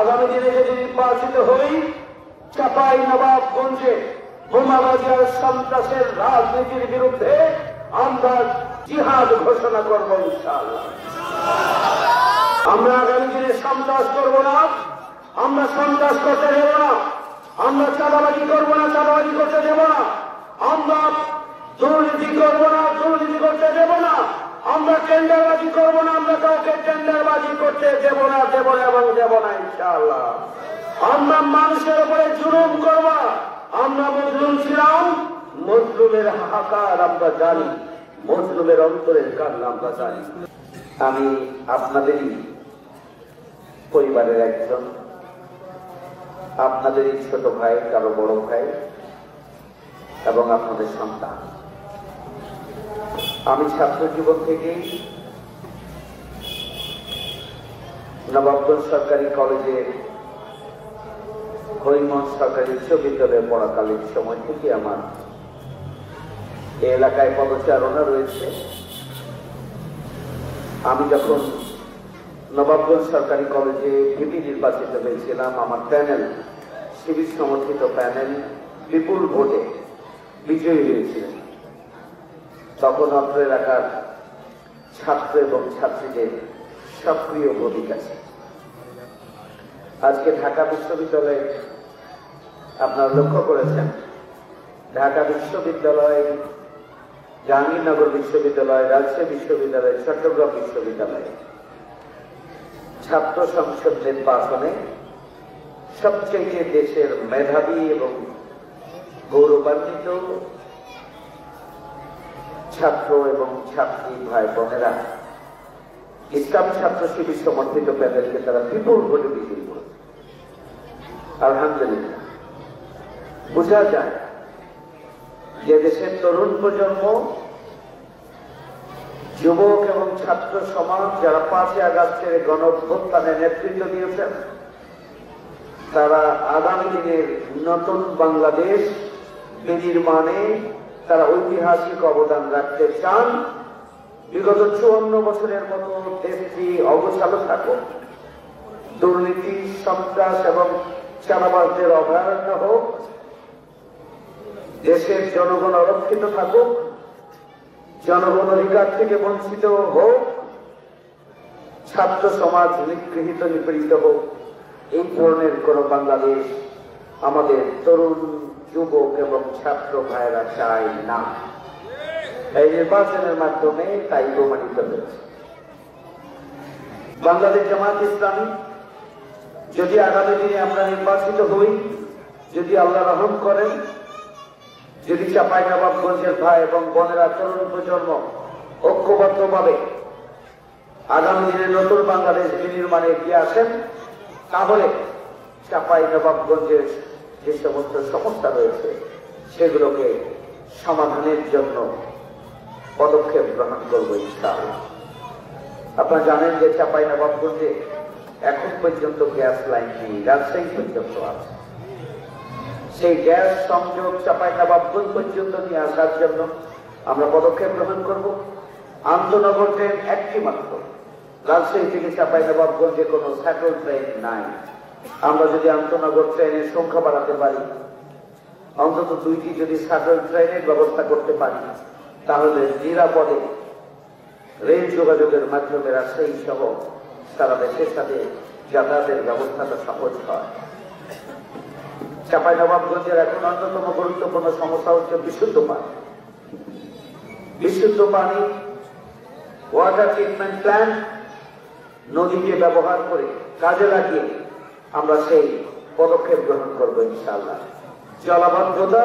আগামী দিনে যদি নির্বাচিত হই, চাঁপাই নবাবগঞ্জে বোমাবাজি আর সন্ত্রাসের রাজনীতির বিরুদ্ধে আমরা জিহাদ ঘোষণা করব ইনশাআল্লাহ। আমরা আগামী দিনে সন্ত্রাস করব না, আমরা সন্ত্রাস করতে দেব না, আমরা চাঁদাবাজি করব না, চাঁদাবাজি করতে দেব না, আমরা দুর্নীতি করব না, দুর্নীতি করতে দেব না, আমরা টেন্ডারবাজি করব না, আমরা কাউকে টেন্ডারবাজি করতে দেব না এবং দেব না ইনশাআল্লাহ। আমরা মানুষের উপরে জুলুম করব, আমরা মজলুম ছিলাম, মজলুমের হাহাকার আমরা জানি, মজলুমের অন্তরের কান্না আমরা জানি। আমি আপনাদেরই পরিবারের একজন, আপনাদেরই ছোট ভাই, কারো বড় ভাই এবং আপনাদের সন্তান। আমি ছাত্র জীবন থেকেই নবাবগঞ্জ সরকারি কলেজে হরিমোহন সরকারি বিশ্ববিদ্যালয়ে পড়াকালীন সময় থেকে আমার এই এলাকায় পদচারণা রয়েছে। আমি যখন নবাবগঞ্জ সরকারি কলেজে ভিপি নির্বাচিত হয়েছিলাম, আমার প্যানেল, শিবির সমর্থিত প্যানেল বিপুল ভোটে বিজয়ী হয়েছিলেন। তখন অত্র এলাকার ছাত্র এবং ছাত্রীদের সক্রিয় ভূমিকা ছিল। আজকে ঢাকা বিশ্ববিদ্যালয়ে আপনারা লক্ষ্য করেছেন, ঢাকা বিশ্ববিদ্যালয়, জাহাঙ্গীরনগর বিশ্ববিদ্যালয়, রাজশাহী বিশ্ববিদ্যালয়, চট্টগ্রাম বিশ্ববিদ্যালয় ছাত্র সংসদ নির্বাচনে সবচেয়ে দেশের মেধাবী এবং গৌরবান্বিত ছাত্র এবং ছাত্রী ভাই বোনেরা ইসলাম ছাত্র শিবির সমর্থিত প্যানেলকে তারা বিপুল ভোটে বিজয়ী করেছে। আলহামদুলিল্লাহ, বোঝা যায় যে দেশের তরুণ প্রজন্ম, যুবক এবং ছাত্র সমাজ যারা 5ই আগস্টের গণঅভ্যুত্থানে নেতৃত্ব দিয়েছেন, তারা আগামী দিনের নতুন বাংলাদেশ বিনির্মাণে তারা ঐতিহাসিক অবদান রাখতে চান। বিগত 54 বছরের মতো দেশটি অগোছালো থাকুক, দুর্নীতি, সন্ত্রাস এবং চাঁদাবাজদের অভয়ারণ্য হোক, দেশের জনগণ অরক্ষিত থাকুক, জনগণ অধিকার থেকে বঞ্চিত হোক, ছাত্র সমাজ নিগৃহীত নিপীড়িত হোক, এই ধরনের কোন বাংলাদেশ আমাদের তরুণ, যুবক এবং ছাত্র ভাইয়েরা চাই না। এই নির্বাচনের মাধ্যমে তাই প্রমাণিত হয়েছে। বাংলাদেশ জামাত ইসলামী যদি আগামী দিনে আমরা নির্বাচিত হই, যদি আল্লাহ রহম করেন, যদি চাঁপাইনবাবগঞ্জের ভাই এবং বোনেরা, তরুণ প্রজন্ম ঐক্যবদ্ধভাবে আগামী দিনে নতুন বাংলাদেশ বিনির্মাণে এগিয়ে আসেন, তাহলে চাঁপাইনবাবগঞ্জের যে সমস্ত সমস্যা রয়েছে সেগুলোকে সমাধানের জন্য পদক্ষেপ গ্রহণ করব ইনশাআল্লাহ। আপনারা জানেন যে চাঁপাইনবাবগঞ্জে এখন পর্যন্ত গ্যাস লাইন নেই, রাজশাহী পর্যন্ত আছে। সেই গ্যাস সংযোগ চাঁপাইনবাবগঞ্জ পর্যন্ত নিয়ে আসার জন্য আমরা পদক্ষেপ গ্রহণ করব। আন্তনগর ট্রেন একটি মাত্র, রাজশাহী থেকে চাঁপাইনবাবগঞ্জে কোনো স্যাটেল ট্রেন নাই। আমরা যদি আন্তনগর ট্রেনের সংখ্যা বাড়াতে পারি, অন্তত 2টি যদি স্যাটেল ট্রেনের ব্যবস্থা করতে পারি, তাহলে নিরাপদে রেল যোগাযোগের মাধ্যমে রাজশাহী সহ সারা দেশের সাথে যাতায়াতের ব্যবস্থাটা সহজ হয়। চাঁপাইনবাবগঞ্জের এখন অন্যতম গুরুত্বপূর্ণ সমস্যা হচ্ছে বিশুদ্ধ পানি। বিশুদ্ধ পানি, ওয়াটার ট্রিটমেন্ট প্ল্যান্ট, নদীকে ব্যবহার করে কাজে লাগিয়ে আমরা সেই পদক্ষেপ গ্রহণ করবো ইনশাআল্লাহ। জলাবদ্ধতা,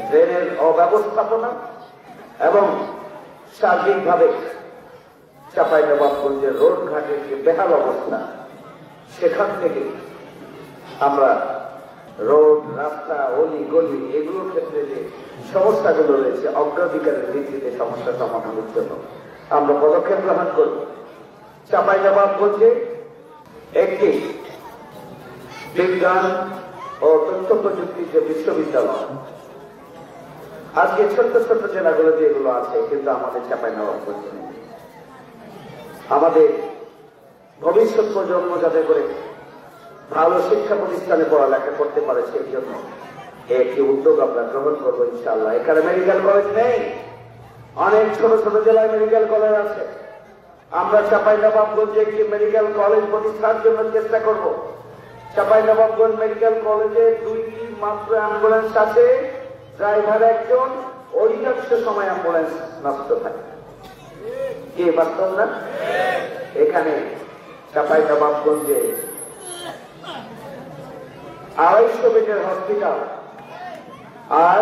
ড্রেনের অব্যবস্থাপনা এবং সার্বিকভাবে চাঁপাইনবাবগঞ্জের রোড ঘাটের যে বেহাল অবস্থা, সেখান থেকে আমরা রোড, রাস্তা, অলি গলি এগুলোর ক্ষেত্রে যে সমস্যাগুলো রয়েছে, অগ্রাধিকারের ভিত্তিতে সমস্যা সমাধানের জন্য আমরা পদক্ষেপ গ্রহণ করব। চাঁপাইনবাবগঞ্জে একটি বিজ্ঞান ও তথ্য প্রযুক্তির যে বিশ্ববিদ্যালয়, আজকে ছোট্ট ছোট্ট জেলাগুলো যেগুলো আছে, কিন্তু আমাদের চাঁপাইনবাবগঞ্জে নেই। আমাদের ভবিষ্যৎ প্রজন্ম যাতে করে ভালো শিক্ষা প্রতিষ্ঠানে পড়ালেখা করতে পারে সেই জন্য একটি উদ্যোগ আমরা গ্রহণ করবো ইনশাআল্লাহ। এখানে মেডিকেল কলেজ নেই, অনেক ছোট ছোট জেলায় মেডিকেল কলেজ আছে। আমরা চাঁপাইনবাবগঞ্জে একটি মেডিকেল কলেজ প্রতিষ্ঠার জন্য চেষ্টা করব। চাঁপাইনবাবগঞ্জ মেডিকেল কলেজে 2টি মাত্র অ্যাম্বুলেন্স আছে, ড্রাইভার একজন, অধিকাংশ সময় অ্যাম্বুলেন্স নষ্ট থাকে। কি বাস্তব না? এখানে চাঁপাইনবাবগঞ্জে 250 বেডের হসপিটাল আর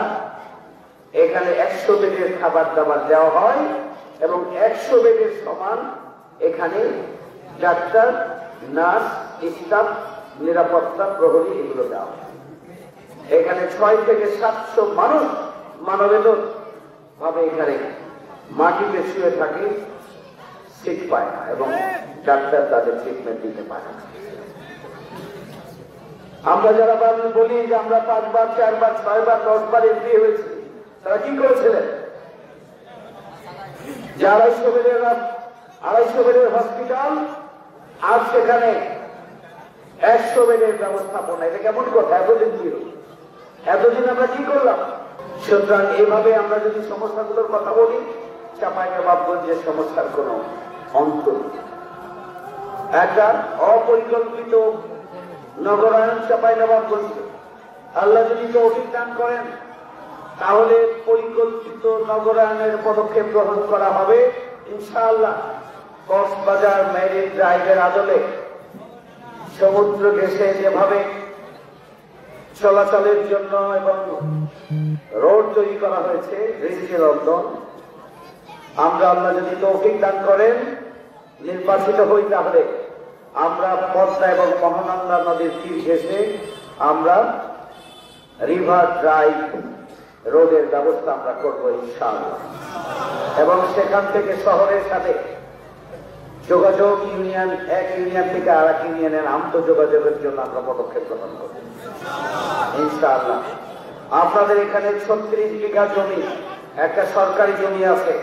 এখানে 100 বেডের খাবার দাবার দেওয়া হয় এবং 100 বেডের সমান এখানে ডাক্তার, নার্স, স্টাফ, নিরাপত্তা প্রহরী এগুলো দেওয়া হয়। এখানে 6 থেকে 700 মানুষ মানবেতর ভাবে এখানে মাটিতে শুয়ে থাকে, সিট পায় না এবং ডাক্তার তাদের ট্রিটমেন্ট দিতে পারে না। আমরা যারা বলি যে আমরা 5 বার, 4 বার, 6 বার, 10 বার এমপি হয়েছি, তারা কি করেছিলেন? যে 250 বেডের হসপিটাল আর সেখানে 100 বেডের ব্যবস্থাপনা, এটা কেমন কথা? এতদিন ছিল, এতদিন আমরা কি করলাম? সুতরাং এইভাবে আমরা যদি সমস্যাগুলোর কথা বলি, চাঁপাইনবাবগঞ্জের সমস্যার কোন অন্ত নেই। একটা অপরিকল্পিত নগরায়ণ চাঁপাইনবাবগঞ্জ, আল্লাহ যদি তৌফিক দান করেন তাহলে পরিকল্পিত নগরায়ণের পদক্ষেপ গ্রহণ করা হবে ইনশাআল্লাহ। কক্সবাজার মেরিন ড্রাইভের আদলে সমুদ্র ঘেঁষে যেভাবে চলাচলের জন্য এবং রোড তৈরি করা হয়েছে রিজকে লন্ডন, আমরা আল্লাহ যদি তৌফিক দান করেন নির্বাচিত হই তাহলে আমরা পদ্মা এবং মহানন্দা নদীর তীর ঘেঁষে আমরা রিভার ড্রাইভ রোডের ব্যবস্থা আমরা করবো ইনশাআল্লাহ। এবং সেখান থেকে শহরের সাথে যোগাযোগ, ইউনিয়ন, এক ইউনিয়ন থেকে আর এক ইউনিয়নের আন্তঃযোগাযোগের জন্য আমরা পদক্ষেপ গ্রহণ করব ইনশাআল্লাহ। আপনাদের এখানে 36 বিঘা জমি, একটা সরকারি জমি আছে,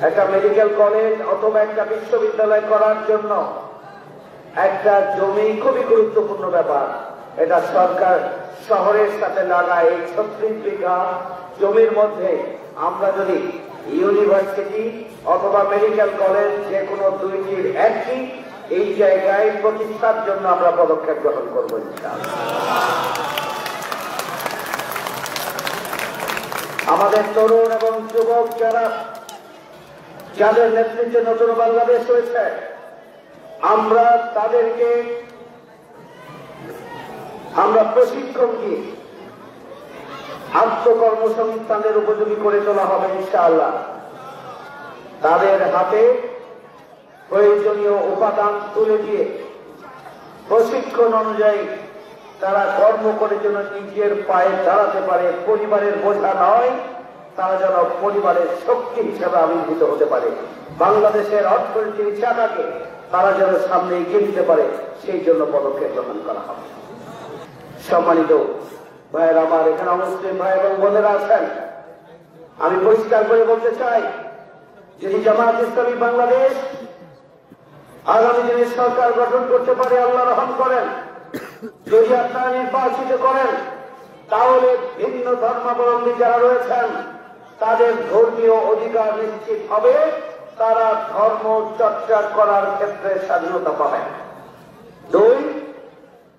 একটা মেডিকেল কলেজ অথবা একটা বিশ্ববিদ্যালয় করার জন্য একটা জমি খুবই গুরুত্বপূর্ণ ব্যাপার। এটা সরকার শহরের সাথে লাগায়। এই 36 বিঘা জমির মধ্যে আমরা যদি ইউনিভার্সিটি অথবা মেডিকেল কলেজ যে কোনো 2টির একটি এই জায়গায় প্রতিষ্ঠার জন্য আমরা পদক্ষেপ গ্রহণ করবো ইনশাআল্লাহ। আমাদের তরুণ এবং যুবক যাদের নেতৃত্বে নতুন বাংলাদেশ হয়েছে, আমরা তাদেরকে প্রশিক্ষণ দিয়ে আত্মকর্মসংস্থানের উপযোগী করে তোলা হবে ইনশাআল্লাহ। তাদের হাতে প্রয়োজনীয় উপাদান তুলে দিয়ে প্রশিক্ষণ অনুযায়ী তারা কর্ম করে যেন নিজের পায়ে দাঁড়াতে পারে, পরিবারের বোঝা নয়, তারা যেন পরিবারের শক্তি হিসেবে আবির্ভূত হতে পারে, বাংলাদেশের অর্থনীতির চাকাকে তারা যেন সামনে এগিয়ে দিতে পারে, সেই জন্য পদক্ষেপ গ্রহণ করা হবে। সম্মানিত ভাইয়ের আমার, এখানে মুসলিম ভাই এবং বোনেরা আছেন, আমি পরিষ্কার করে বলতে চাই, যদি জামায়াত ইসলামী বাংলাদেশ আগামী দিনে সরকার গঠন করতে পারে, আল্লাহ রহম করেন, যদি আপনারা নির্বাচিত করেন, তাহলে ভিন্ন ধর্মাবলম্বী যারা রয়েছেন তাদের ধর্মীয় অধিকার নিশ্চিত হবে, তারা ধর্ম চর্চা করার ক্ষেত্রে স্বাধীনতা পাবেন। 2,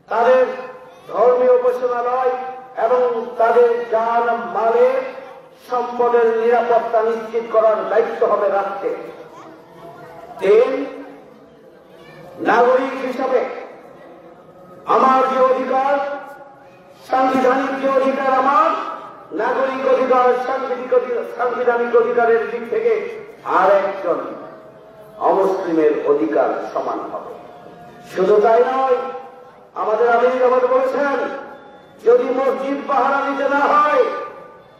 তাদের ধর্মীয় উপাসনালয় এবং তাদের জান মালে সম্পদের নিরাপত্তা নিশ্চিত করার দায়িত্ব হবে রাষ্ট্রের। 3, নাগরিক হিসাবে আমার যে অধিকার, সাংবিধানিক যে অধিকার, আমার নাগরিক অধিকার, সাংবিধানিক অধিকারের দিক থেকে আর একজন অমুসলিমের অধিকার সমান হবে। শুধু তাই নয়, আমাদের আমির আমাদের বলেছেন, যদি মসজিদ পাহারা দিতে না হয়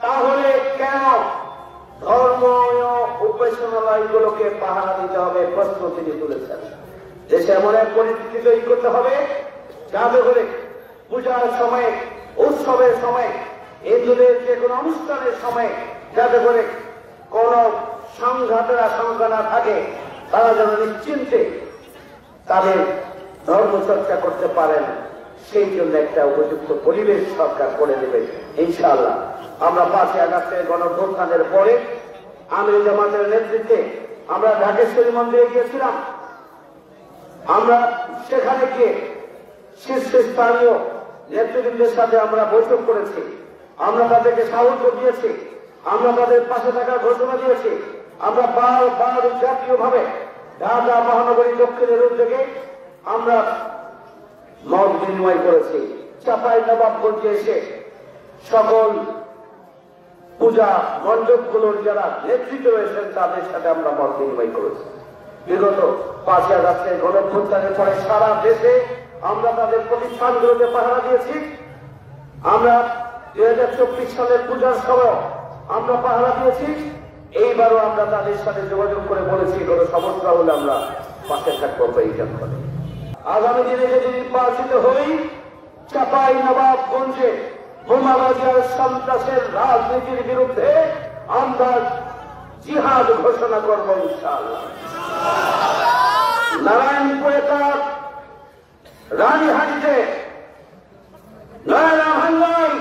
তাহলে কেন ধর্মীয় উপাসনালয়গুলোকে পাহারা দিতে হবে? প্রশ্ন তিনি তুলেছেন। দেশে এমন এক পরিস্থিতি তৈরি করতে হবে যাতে করে পূজার সময়, উৎসবের সময়, হিন্দুদের যে কোনো অনুষ্ঠানের সময় যাতে করে কোন সংঘাতের আশঙ্কা না থাকে, তারা যেন নিশ্চিন্তে তাদের ধর্মচর্চা করতে পারেন, সেই জন্য একটা উপযুক্ত পরিবেশ সরকার করে দেবে ইনশাআল্লাহ। আমরা 5ই আগস্টের গণঅভ্যুত্থানের পরে আমির জামাতের নেতৃত্বে আমরা ঢাকেশ্বরী মন্দিরে গিয়েছিলাম। আমরা সেখানে গিয়ে শীর্ষস্থানীয় নেতৃবৃন্দের সাথে আমরা বৈঠক করেছি। আমরা তাদেরকে সাহায্য দিয়েছি, আমরা তাদের পাশে থাকার ঘোষণা দিয়েছি। আমরা বারবার জাতীয়ভাবে ঢাকা মহানগরী দক্ষিণের উদ্যোগে আমরা মত বিনিময় করেছি। চাঁপাইনবাবগঞ্জে এসে সকল পূজা মণ্ডপগুলোর যারা নেতৃত্ব রয়েছেন তাদের সাথে আমরা মত বিনিময় করেছি। বিগত 5ই আগস্টের গণঅভ্যুত্থানের পরে সারা দেশে আমরা তাদের প্রতিষ্ঠানগুলোতে পাহারা দিয়েছি। আমরা 2024 সালের পূজার সময় আমরা পাহারা দিয়েছি। এইবারও আমরা তাদের সাথে যোগাযোগ করে বলেছি কোনো সমস্যা হলে আমরা পাশে থাকবো প্রয়োজন করে। আগামী দিনে যদি নির্বাচিত হই, চাঁপাইনবাবগঞ্জে বোমাবাজি আর সন্ত্রাসের রাজনীতির বিরুদ্ধে আমরা জিহাদ ঘোষণা করব ইনশাআল্লাহ। নারায়ণপুরে তার রানীহাটিতে নয়না ভাঙ্গাই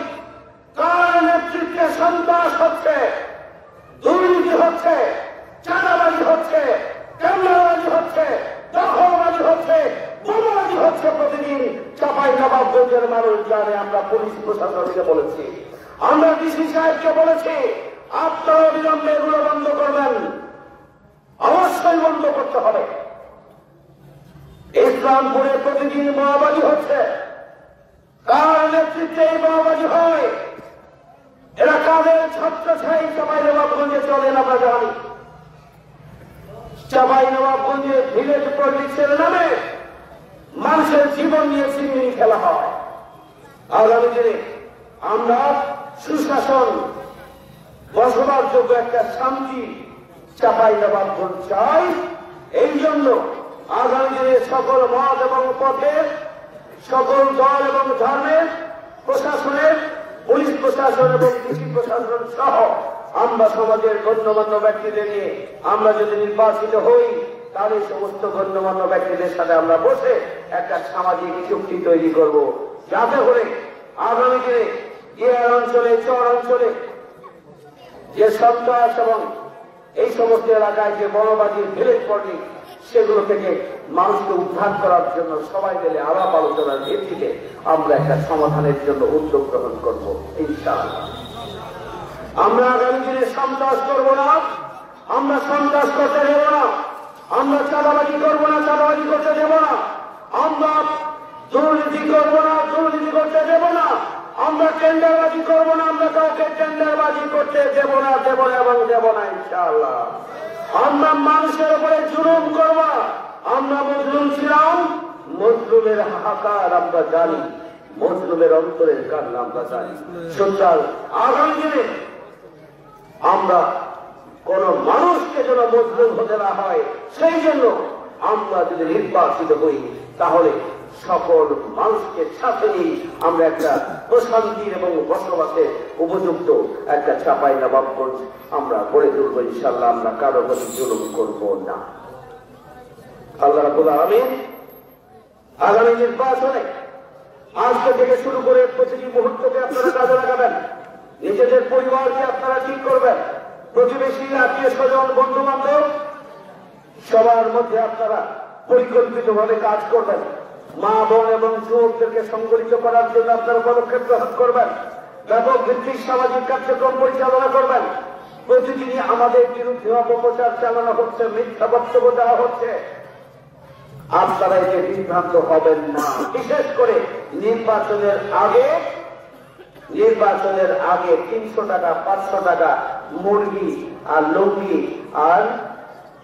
কার নেতৃত্বে সন্ত্রাস হচ্ছে, দুর্নীতি হচ্ছে, চাঁদাবাজি হচ্ছে, টেন্ডারবাজি হচ্ছে, দখলবাজি হচ্ছে, বোমাবাজি হচ্ছে, প্রতিদিন চাঁপাইনবাবগঞ্জের মানুষ জানে। আমরা পুলিশ প্রশাসনকে বলেছি, আমরা ডিসি সাহেবকে বলেছি, আপনারা অবিলম্বে এগুলো বন্ধ করবেন, অবশ্যই বন্ধ করতে হবে। ইসলামপুরে প্রতিদিন বোমাবাজি হচ্ছে, কার নেতৃত্বে এই বোমাবাজি হয়, এরা কাদের ছত্রছায়ায় চাঁপাইনবাবগঞ্জে চলেন আমরা জানি। চাঁপাইনবাবগঞ্জে ভিলেজ পলিটিক্সের নামে মানুষের জীবন নিয়ে ছিনিমিনি খেলা হয়। আগামী দিনে আমরা সুশাসন, বসবাসযোগ্য একটা শান্তি চাঁপাইনবাবগঞ্জ চাই। এই জন্য আগামী দিনে সকল মত এবং পথের, সকল দল এবং ধর্মের, প্রশাসনের, পুলিশ প্রশাসন এবং কৃষি প্রশাসন সহ আমরা সমাজের গণ্যমান্য ব্যক্তিদের নিয়ে আমরা যদি নির্বাচিত হই, তাহলে সমস্ত গণ্যমান্য ব্যক্তিদের সাথে আমরা বসে একটা সামাজিক চুক্তি তৈরি করব, যাতে করে আগামী দিনে ইয়ার অঞ্চলে, চর অঞ্চলে যে সন্ত্রাস এবং এই সমস্ত এলাকায় যে বড়বাজির ভিলেজ পলিটিক্স, সেগুলো থেকে মানুষকে উদ্ধার করার জন্য সবাই মিলে আলাপ আলোচনার ভিত্তিতে আমরা একটা সমাধানের জন্য উদ্যোগ গ্রহণ করবো ইনশাআল্লাহ। আমরা আগামী দিনে সন্ত্রাস করব না, আমরা সন্ত্রাস করতে দেব না, আমরা চাঁদাবাজি করবো না, চাঁদাবাজি করতে দেব না, আমরা দুর্নীতি করবো না, দুর্নীতি করতে দেব না, আমরা টেন্ডারবাজি করবো না, আমরা কাউকে টেন্ডারবাজি করতে দেব না, দেব না এবং দেব না ইনশাআল্লাহ। আমরা মানুষের উপরে জুলুম করব না। আমরা মজলুম ছিলাম, মজলুমের হাহাকার আমরা জানি, মজলুমের অন্তরের কান্না আমরা জানি। সুতরাং আগামী দিনে আমরা কোন মানুষকে যেন মজলুম হতে না হয়, সেই জন্য আমরা যদি নির্বাচিত হই, তাহলে সকল মানুষকে সাথে নিয়ে আমরা একটা প্রশান্তির এবং বসবাসের উপযুক্ত একটা চাঁপাইনবাবগঞ্জ আমরা গড়ে তুলবো ইনশাআল্লাহ। আমরা কারো প্রতি জুলুম করব না। আল্লাহ রাব্বুল আলামিন আগামী নির্বাচনে আজকে থেকে শুরু করে প্রতিটি মুহূর্তকে আপনারা কাজে লাগাবেন। নিজেদের পরিবারকে আপনারা ঠিক করবেন, প্রতিবেশী, আত্মীয় স্বজন, বন্ধু বান্ধব সবার মধ্যে আপনারা পরিকল্পিতভাবে কাজ করবেন। মা, বোন এবং যুবকদেরকে সংগঠিত করার জন্য আপনারা পদক্ষেপ গ্রহণ করবেন। ব্যাপক ভিত্তিক সামাজিক কার্যক্রম পরিচালনা করবেন। প্রতিদিনই আমাদের বিরুদ্ধে অপপ্রচার চালানো হচ্ছে, মিথ্যা বক্তব্য দেওয়া হচ্ছে। আপনারা এতে বিভ্রান্ত হবেন না। বিশেষ করে নির্বাচনের আগে 300 টাকা, 500 টাকা মুরগি আর লুঙ্গি আর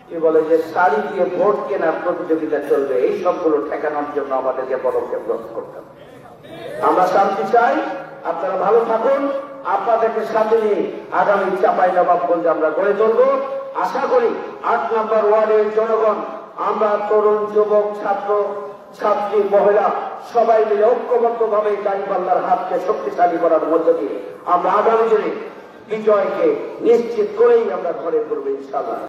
কি বলে যে শাড়ি দিয়ে ভোট কেনার প্রতিযোগিতা চলবে, এই সবগুলো ঠেকানোর জন্য আমাদেরকে পদক্ষেপ গ্রহণ করতে হবে। আমরা শান্তি চাই, আপনারা ভালো থাকুন। আপনাদেরকে সাথে নিয়ে আগামী চাঁপাইনবাবগঞ্জ আমরা গড়ে তুলব। আশা করি 8 নম্বর ওয়ার্ডের জনগণ, আমরা তরুণ, যুবক, ছাত্র, ছাত্রী, মহিলা সবাই মিলে ঐক্যবদ্ধভাবে দাঁড়িপাল্লার হাতকে শক্তিশালী করার মধ্য দিয়ে আমরা আগামী দিনে বিজয়কে নিশ্চিত করেই আমরা ঘরে তুলব ইনশাআল্লাহ।